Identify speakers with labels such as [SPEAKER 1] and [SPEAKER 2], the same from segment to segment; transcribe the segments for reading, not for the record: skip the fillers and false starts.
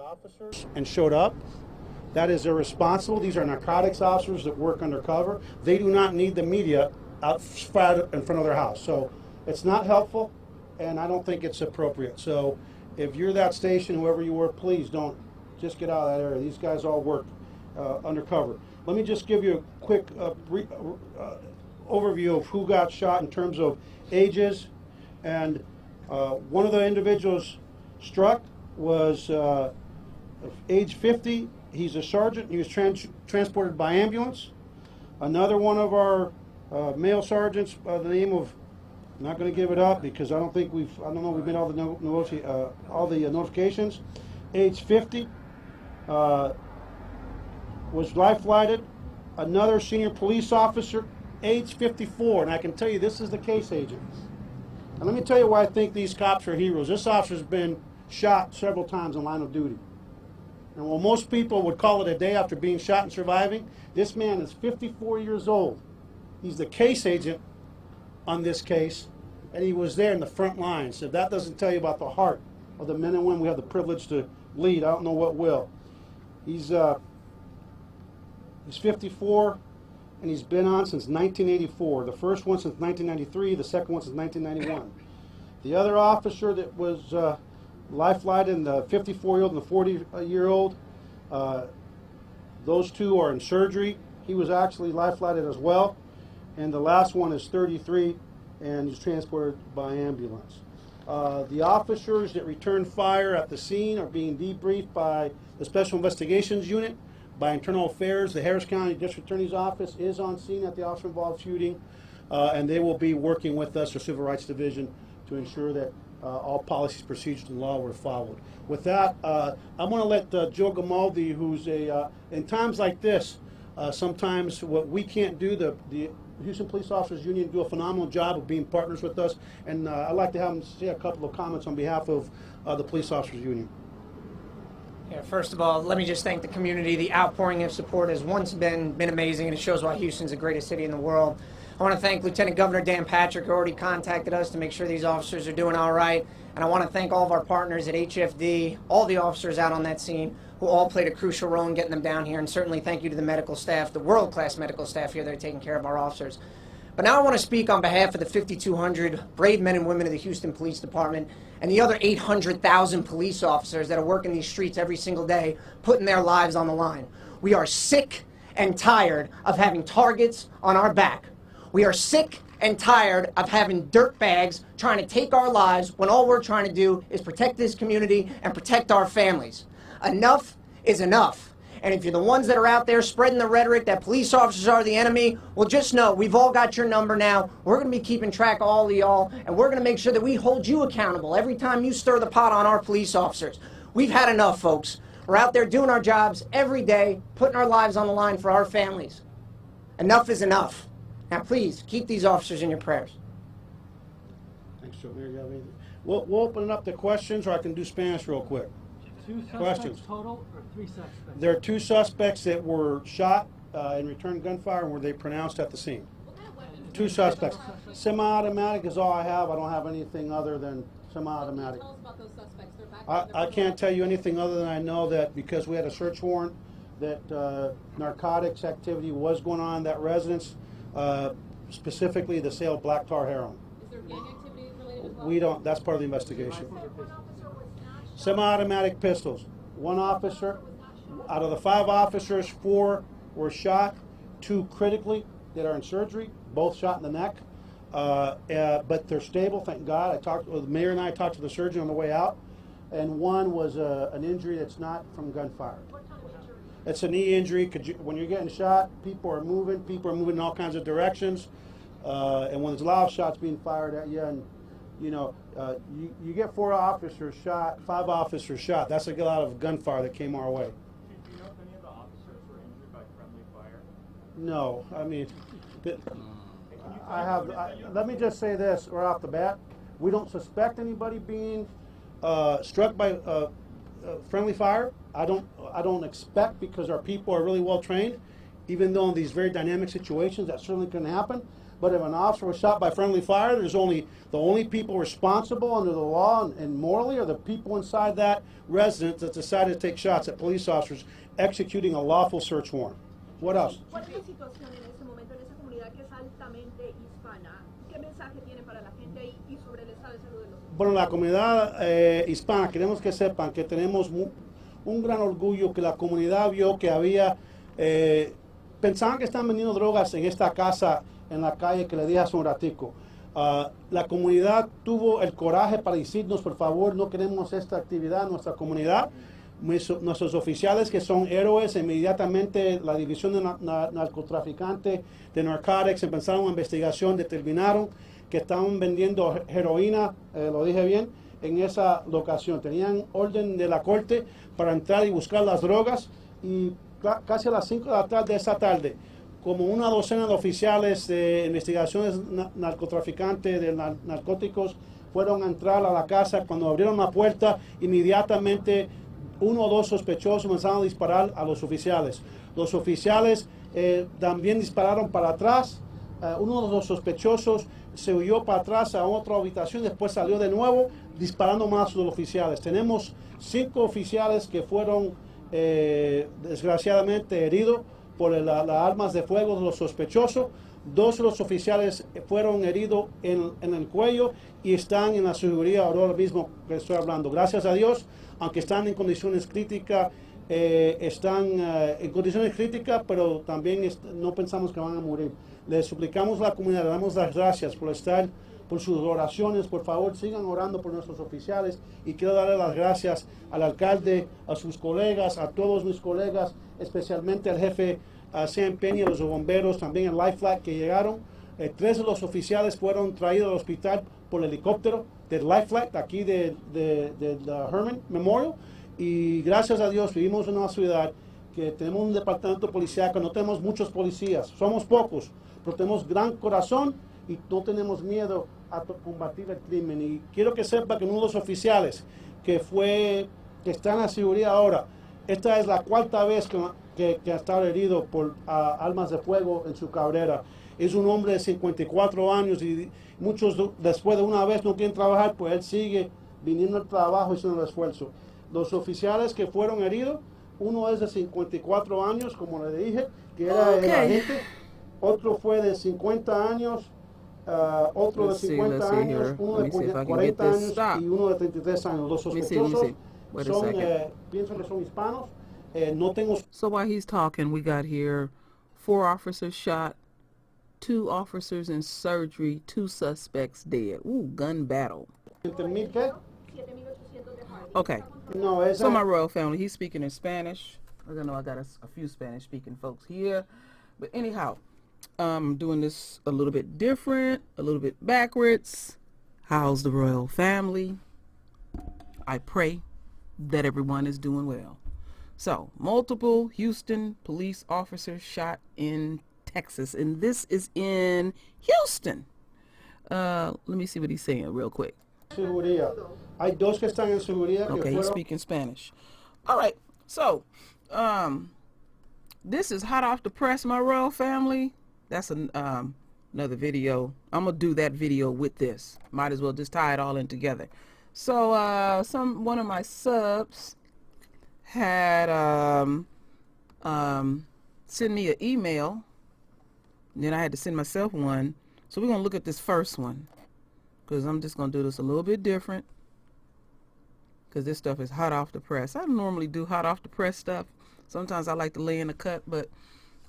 [SPEAKER 1] officers and showed up. That is irresponsible. These are narcotics officers that work undercover. They do not need the media out in front of their house. So it's not helpful, and I don't think it's appropriate. So if you're that station, whoever you were, please don't just get out of that area. These guys all work undercover. Let me just give you a quick overview of who got shot in terms of ages. And one of the individuals struck was age 50. He's a sergeant. He was transported by ambulance. Another one of our male sergeants by the name of, I'm not going to give it up because I don't think we've made all the notifications. Age 50 was life flighted. Another senior police officer, age 54, and I can tell you this is the case agent. And let me tell you why I think these cops are heroes. This officer's been shot several times in line of duty. And while most people would call it a day after being shot and surviving, this man is 54 years old. He's the case agent on this case, and he was there in the front lines. If that doesn't tell you about the heart of the men and women we have the privilege to lead, I don't know what will. He's 54, and he's been on since 1984. The first one since 1993, the second one since 1991. The other officer that was life flighted, the 54-year-old and the 40-year-old, those two are in surgery. He was actually life flighted as well. And the last one is 33, and he's transported by ambulance. The officers that returned fire at the scene are being debriefed by the Special Investigations Unit, by Internal Affairs. The Harris County District Attorney's Office is on scene at the officer-involved shooting, and they will be working with us, the Civil Rights Division, to ensure that all policies, procedures, and law were followed. With that, I'm going to let Joe Gamaldi, who's in times like this, sometimes what we can't do, the Houston Police Officers Union do a phenomenal job of being partners with us, and I'd like to have him say a couple of comments on behalf of the Police Officers Union.
[SPEAKER 2] Yeah, first of all, let me just thank the community. The outpouring of support has once been amazing, and it shows why Houston's the greatest city in the world. I want to thank Lieutenant Governor Dan Patrick, who already contacted us to make sure these officers are doing all right. And I want to thank all of our partners at HFD, all the officers out on that scene, who all played a crucial role in getting them down here. And certainly thank you to the medical staff, the world-class medical staff here that are taking care of our officers. But now I want to speak on behalf of the 5,200 brave men and women of the Houston Police Department and the other 800,000 police officers that are working these streets every single day, putting their lives on the line. We are sick and tired of having targets on our back. We are sick and tired of having dirtbags trying to take our lives when all we're trying to do is protect this community and protect our families. Enough is enough. And if you're the ones that are out there spreading the rhetoric that police officers are the enemy, well, just know we've all got your number now. We're going to be keeping track of all of y'all, and we're going to make sure that we hold you accountable every time you stir the pot on our police officers. We've had enough, folks. We're out there doing our jobs every day, putting our lives on the line for our families. Enough is enough. Now, please, keep these officers in your prayers.
[SPEAKER 1] Thanks, Joe. Mayor, you have anything? We'll open it up to questions, or I can do Spanish real quick.
[SPEAKER 3] Two suspects
[SPEAKER 1] Questions.
[SPEAKER 3] total, or three suspects?
[SPEAKER 1] There are two suspects that were shot and returned gunfire, and were they pronounced at the scene? Two suspects. Semi-automatic is all I have. I don't have anything other than semi-automatic.
[SPEAKER 4] Tell us about those suspects. They're back
[SPEAKER 1] I can't tell you anything other than I know that because we had a search warrant that narcotics activity was going on in that residence, specifically the sale of black tar heroin.
[SPEAKER 4] Is there gang activity related as well?
[SPEAKER 1] We don't, that's part of the investigation. Semi-automatic pistols. One officer, out of the 5 officers, 4 were shot, 2 critically that are in surgery, both shot in the neck. But they're stable, thank God. The mayor and I talked to the surgeon on the way out, and one was an injury that's not from gunfire.
[SPEAKER 4] What kind of injury?
[SPEAKER 1] It's a knee injury. When you're getting shot, people are moving in all kinds of directions, and when there's a lot of shots being fired at you, and you get 4 officers shot, 5 officers shot. That's a lot of gunfire that came our way.
[SPEAKER 5] Do you know if any of the officers were injured by friendly fire?
[SPEAKER 1] No, I mean, let me just say this right off the bat. We don't suspect anybody being struck by friendly fire. I don't expect, because our people are really well trained, even though in these very dynamic situations that certainly can happen. But if an officer was shot by friendly fire, the only people responsible under the law and morally are the people inside that residence that decided to take shots at police officers executing a lawful search warrant. What else?
[SPEAKER 6] ¿Cuál es la situación en ese momento en esa comunidad que es altamente hispana? ¿Qué mensaje tiene para la gente ahí y sobre el estado de salud de los niños?
[SPEAKER 1] Bueno, la comunidad hispana, queremos que sepan que tenemos un gran orgullo que la comunidad vio que había, pensaban que estaban vendiendo drogas en esta casa en la calle que le dije hace un ratico. La comunidad tuvo el coraje para decirnos, por favor, no queremos esta actividad en nuestra comunidad. Nuestros oficiales, que son héroes, inmediatamente la división de narcotraficantes de narcotics empezaron una investigación, determinaron que estaban vendiendo heroína, lo dije bien, en esa locación. Tenían orden de la corte para entrar y buscar las drogas y casi a las 5 de la tarde de esa tarde, como una docena de oficiales de investigaciones narcotraficantes de narcóticos fueron a entrar a la casa. Cuando abrieron la puerta, inmediatamente uno o dos sospechosos comenzaron a disparar a los oficiales. Los oficiales también dispararon para atrás. Uno de los sospechosos se huyó para atrás a otra habitación, después salió de nuevo disparando más a los oficiales. Tenemos 5 oficiales que fueron desgraciadamente heridos por las armas de fuego de los sospechosos. 2 de los oficiales fueron heridos en el cuello y están en la seguridad ahora mismo que estoy hablando. Gracias a Dios, aunque están en condiciones críticas, pero también no pensamos que van a morir. Les suplicamos a la comunidad, le damos las gracias por sus oraciones. Por favor, sigan orando por nuestros oficiales y quiero darle las gracias al alcalde, a sus colegas, a todos mis colegas, especialmente al jefe Sam Peña, los bomberos, también el Life Flag que llegaron. 3 de los oficiales fueron traídos al hospital por helicóptero del Life Flag, aquí del Herman Memorial. Y gracias a Dios vivimos en una ciudad que tenemos un departamento policial que no tenemos muchos policías, somos pocos, pero tenemos gran corazón y no tenemos miedo a combatir el crimen. Y quiero que sepa que uno de los oficiales que está en la seguridad ahora, esta es la 4ª vez que ha estado herido por armas de fuego en su carrera. Es un hombre de 54 años y muchos después de una vez no quieren trabajar, pues él sigue viniendo al trabajo y haciendo el esfuerzo. Los oficiales que fueron heridos, uno es de 54 años, como le dije, que era el agente. Otro fue de 50 años, otro de 50 años, uno de 40 años y uno de 33 años. Los sospechosos son, pienso que son hispanos. No tengo...
[SPEAKER 7] So while he's talking, we got here 4 officers shot, 2 officers in surgery, 2 suspects dead. Ooh, gun battle.
[SPEAKER 1] ¿20,000 qué?
[SPEAKER 6] 7,800 de Harvey.
[SPEAKER 7] Okay.
[SPEAKER 1] No, esa...
[SPEAKER 7] So my royal family, he's speaking in Spanish. I know I got a few Spanish-speaking folks here. But anyhow, I'm doing this a little bit different, a little bit backwards. How's the royal family? I pray that everyone is doing well. So, multiple Houston police officers shot in Texas, and this is in Houston. Let me see what he's saying real quick.
[SPEAKER 1] Seguridad. Hay 2 que están en seguridad.
[SPEAKER 7] Okay, he's speaking Spanish. All right, so this is hot off the press, my royal family. That's another video. I'm gonna do that video with this. Might as well just tie it all in together. So one of my subs had send me an email, and then I had to send myself one. So we're gonna look at this first one, because I'm just gonna do this a little bit different, because this stuff is hot off the press. I don't normally do hot off the press stuff. Sometimes I like to lay in the cut, but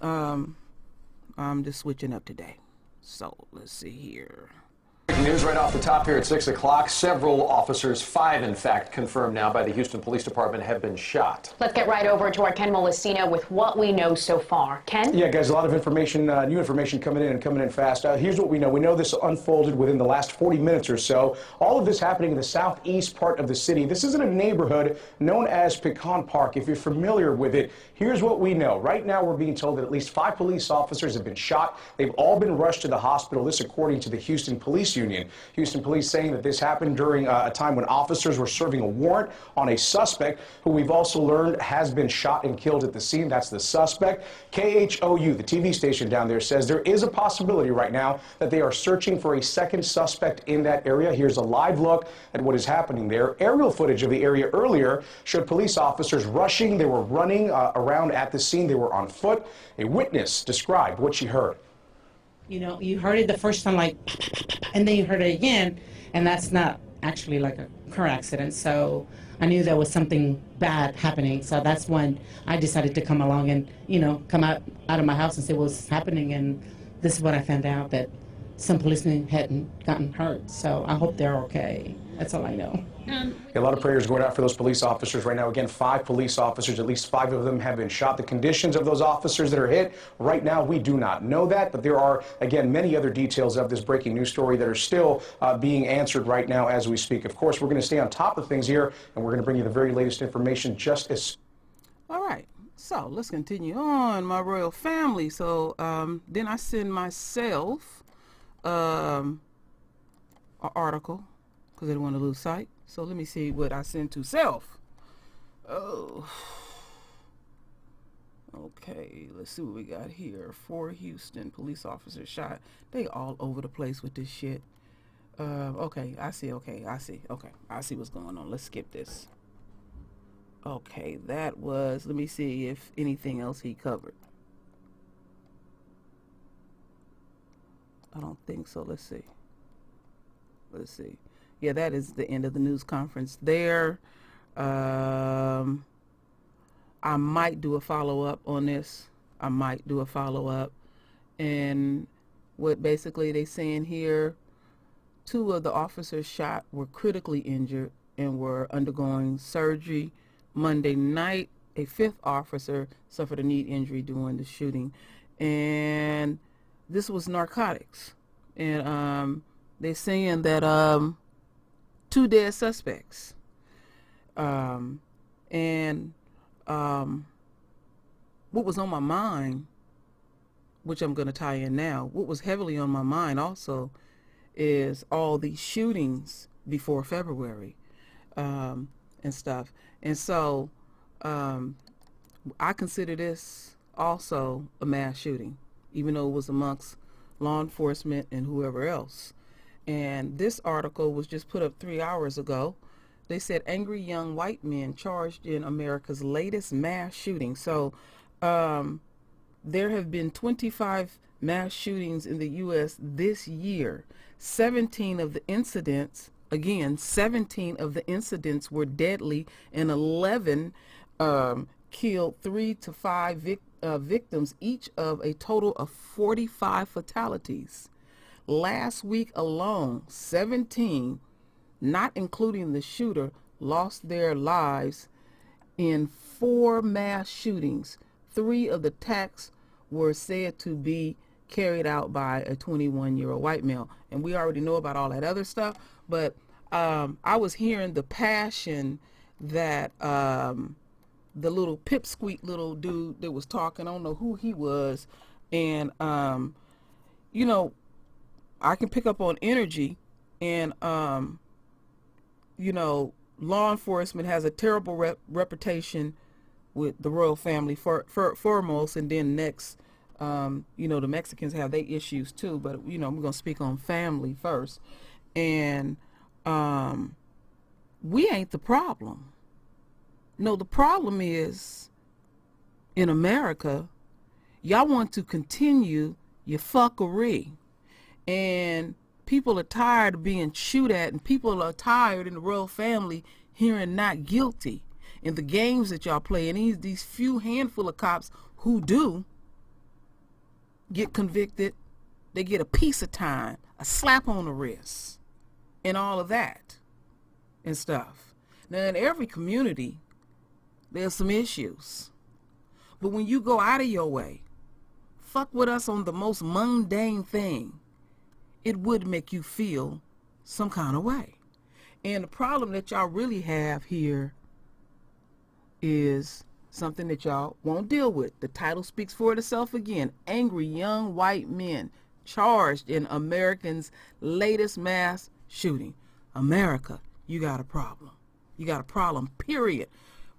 [SPEAKER 7] I'm just switching up today. So let's see here.
[SPEAKER 8] News right off the top here at 6 o'clock. Several officers, 5 in fact, confirmed now by the Houston Police Department, have been shot.
[SPEAKER 9] Let's get right over to our Ken Molesino with what we know so far. Ken?
[SPEAKER 10] Yeah, guys, a lot of information, new information coming in fast. Here's what we know. We know this unfolded within the last 40 minutes or so. All of this happening in the southeast part of the city. This is in a neighborhood known as Pecan Park. If you're familiar with it, here's what we know. Right now, we're being told that at least 5 police officers have been shot. They've all been rushed to the hospital. This according to the Houston Police union. Houston police saying that this happened during a time when officers were serving a warrant on a suspect who we've also learned has been shot and killed at the scene. That's the suspect. KHOU, the TV station down there, says there is a possibility right now that they are searching for a second suspect in that area. Here's a live look at what is happening there. Aerial footage of the area earlier showed police officers rushing. They were running around at the scene. They were on foot. A witness described what she heard.
[SPEAKER 11] You know, you heard it the first time, like, and then you heard it again, and that's not actually like a car accident. So I knew there was something bad happening. So that's when I decided to come along and, you know, come out of my house and see what's happening. And this is what I found out, that some policemen hadn't gotten hurt. So I hope they're okay. That's all I know.
[SPEAKER 10] A lot of prayers going out for those police officers right now. Again, 5 police officers, at least 5 of them have been shot. The conditions of those officers that are hit right now, we do not know that, but there are, again, many other details of this breaking news story that are still being answered right now as we speak. Of course, we're going to stay on top of things here, and we're going to bring you the very latest information just as...
[SPEAKER 7] All right, so let's continue on, my royal family. So then I send myself an article because I didn't want to lose sight. So let me see what I sent to self. Oh. Okay, let's see what we got here. 4 Houston police officers shot. They all over the place with this shit. Okay, I see. Okay, I see. Okay, I see what's going on. Let's skip this. Okay, that was, let me see if anything else he covered. I don't think so. Let's see. Let's see. Yeah, that is the end of the news conference there. I might do a follow-up on this. I might do a follow-up. And what basically they saying here, 2 of the officers shot were critically injured and were undergoing surgery. Monday night, a 5th officer suffered a knee injury during the shooting. And this was narcotics. And they're saying that 2 dead suspects. What was on my mind, which I'm going to tie in now, what was heavily on my mind also is all these shootings before February and stuff. And so I consider this also a mass shooting, even though it was amongst law enforcement and whoever else. And this article was just put up 3 hours ago. They said angry young white men charged in America's latest mass shooting. So there have been 25 mass shootings in the U.S. this year. 17 of the incidents, again, 17 of the incidents were deadly, and 11 killed 3 to 5 victims, each of a total of 45 fatalities. Last week alone, 17, not including the shooter, lost their lives in 4 mass shootings. 3 of the attacks were said to be carried out by a 21-year-old white male. And we already know about all that other stuff, but I was hearing the passion that the little pipsqueak little dude that was talking, I don't know who he was, and you know, I can pick up on energy, and you know, law enforcement has a terrible reputation with the royal family foremost, and then next, you know, the Mexicans have their issues too, but you know, we're gonna speak on family first. And we ain't the problem. No, the problem is in America, y'all want to continue your fuckery. And people are tired of being chewed at, and people are tired in the royal family hearing not guilty. In the games that y'all play, and these few handful of cops who do get convicted, they get a piece of time, a slap on the wrist, and all of that and stuff. Now, in every community, there's some issues. But when you go out of your way, fuck with us on the most mundane thing, it would make you feel some kind of way. And the problem that y'all really have here is something that y'all won't deal with. The title speaks for itself again. Angry young white men. charged in Americans' latest mass shooting. America, you got a problem. You got a problem, period,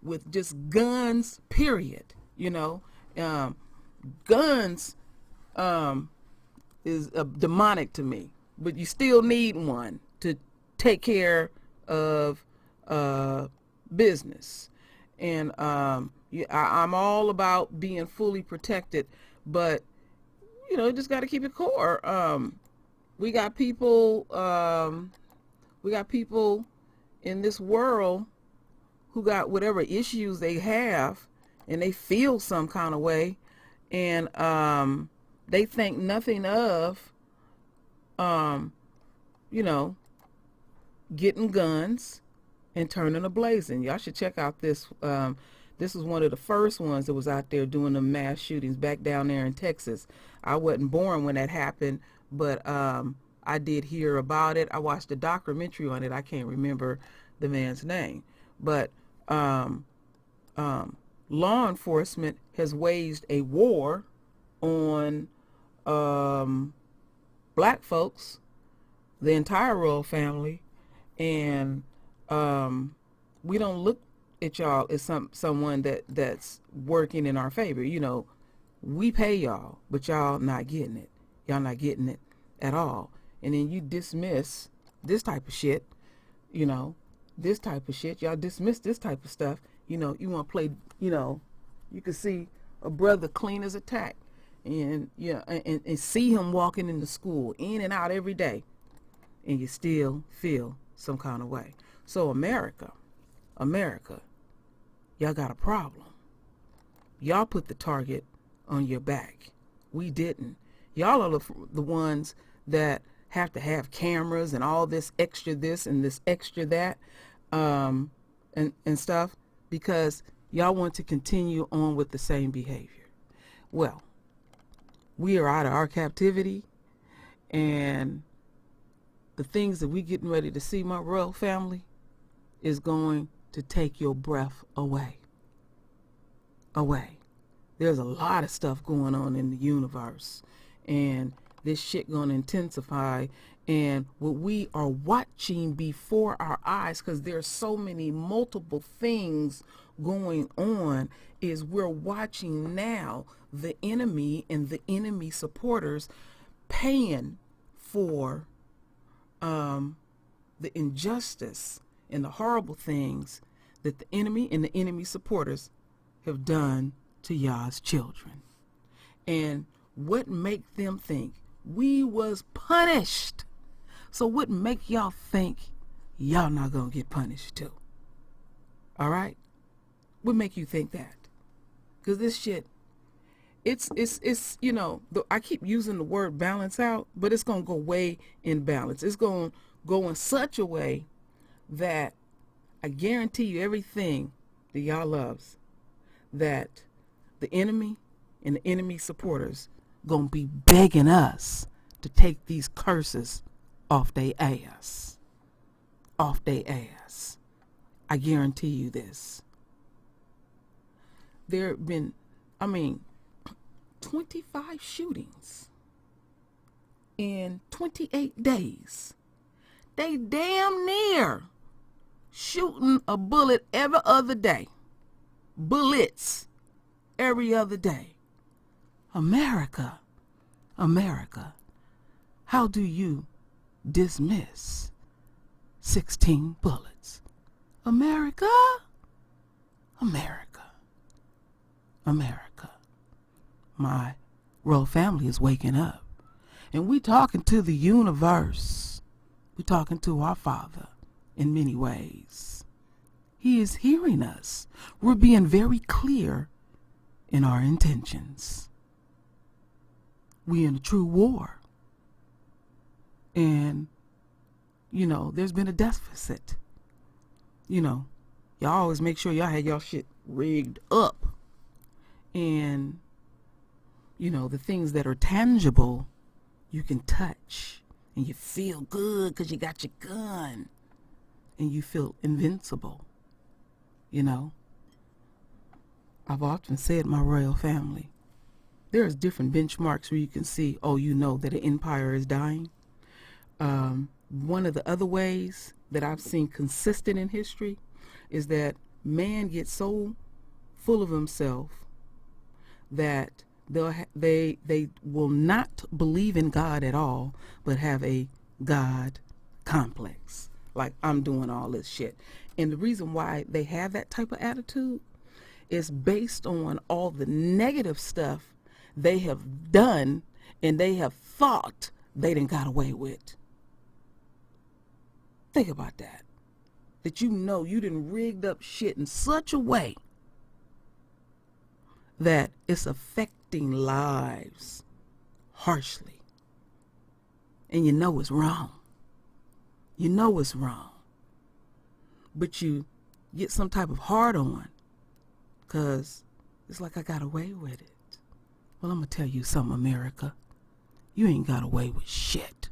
[SPEAKER 7] with just guns, period. You know, guns is demonic to me, but you still need one to take care of business. And I'm all about being fully protected, but you know, just got to keep it core. We got people in this world who got whatever issues they have, and they feel some kind of way, and they think nothing of, you know, getting guns and turning a blazing. Y'all should check out this. This was one of the first ones that was out there doing the mass shootings back down there in Texas. I wasn't born when that happened, but I did hear about it. I watched a documentary on it. I can't remember the man's name, but law enforcement has waged a war on black folks, the entire royal family, and we don't look at y'all as someone that's working in our favor. You know, we pay y'all, but y'all not getting it. Y'all not getting it at all. And then you dismiss this type of shit, you know, this type of shit. Y'all dismiss this type of stuff. You know, you want to play, you know, you can see a brother clean as a tack, and yeah, and see him walking into school in and out every day, and you still feel some kind of way. So America, y'all got a problem. Y'all put the target on your back. We didn't. Y'all are the ones that have to have cameras and all this extra this and this extra that, and stuff, because y'all want to continue on with the same behavior. Well, we are out of our captivity, and the things that we getting ready to see, my royal family, is going to take your breath away. There's a lot of stuff going on in the universe, and this shit gonna intensify. And what we are watching before our eyes, because there's so many multiple things going on, is we're watching now the enemy and the enemy supporters paying for the injustice and the horrible things that the enemy and the enemy supporters have done to y'all's children. And what make them think we was punished? So what make y'all think y'all not gonna get punished too? All right? What make you think that? Because this shit, it's you know, I keep using the word balance out, but it's gonna go way in balance. It's gonna go in such a way that I guarantee you everything that y'all loves, that the enemy and the enemy supporters gonna be begging us to take these curses off they ass. Off they ass. I guarantee you this. There have been, 25 shootings in 28 days. They damn near shooting a bullet every other day. Bullets every other day. America, how do you dismiss 16 bullets? America. My royal family is waking up, and we talking to the universe. We talking to our Father in many ways. He is hearing us. We're being very clear in our intentions. We in a true war. And, you know, there's been a deficit. You know, y'all always make sure y'all had y'all shit rigged up. And, you know, the things that are tangible, you can touch. And you feel good because you got your gun. And you feel invincible. You know, I've often said, my royal family, there's different benchmarks where you can see, oh, you know that an empire is dying. One of the other ways that I've seen consistent in history is that man gets so full of himself that they will not believe in God at all, but have a God complex. Like, I'm doing all this shit. And the reason why they have that type of attitude is based on all the negative stuff they have done and they have thought they done got away with. Think about that. That you know you done rigged up shit in such a way that it's affecting lives harshly. And you know it's wrong. You know it's wrong. But you get some type of hard on because it's like I got away with it. Well, I'm going to tell you something, America. You ain't got away with shit.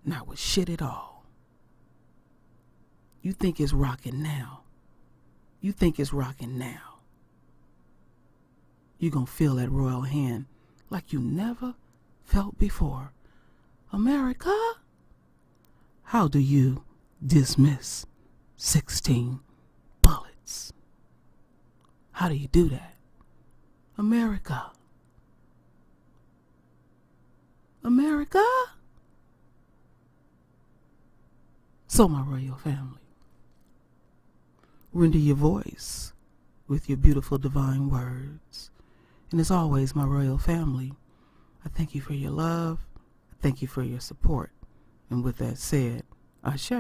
[SPEAKER 7] Not with shit at all. You think it's rocking now. You think it's rocking now. You're going to feel that royal hand like you never felt before. America, how do you dismiss 16 bullets? How do you do that? America. America? So, my royal family, render your voice with your beautiful divine words. And as always, my royal family, I thank you for your love. I thank you for your support. And with that said, Ashe.